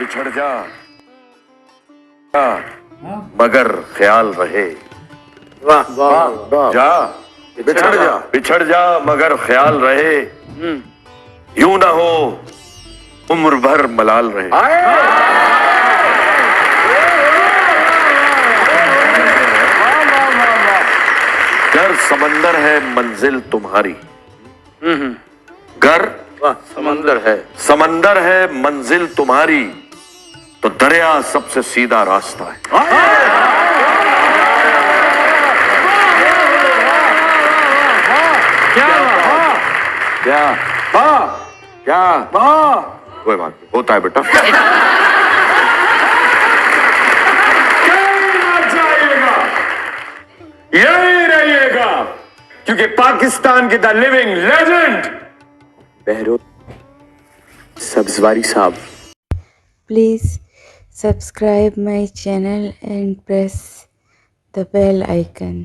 बिछड़ जा मगर ख्याल रहे। वाह वाह, जा बिछड़ जा मगर ख्याल रहे, यूं ना हो उम्र भर मलाल रहे। घर समंदर है मंजिल तुम्हारी, घर समंदर है मंजिल तुम्हारी, तो दरिया सबसे सीधा रास्ता है। क्या कोई बात नहीं, होता है बेटा। यही रहिएगा, क्योंकि पाकिस्तान की the living legend Behroz Sabzwari साहब। Please subscribe my channel and press the bell icon.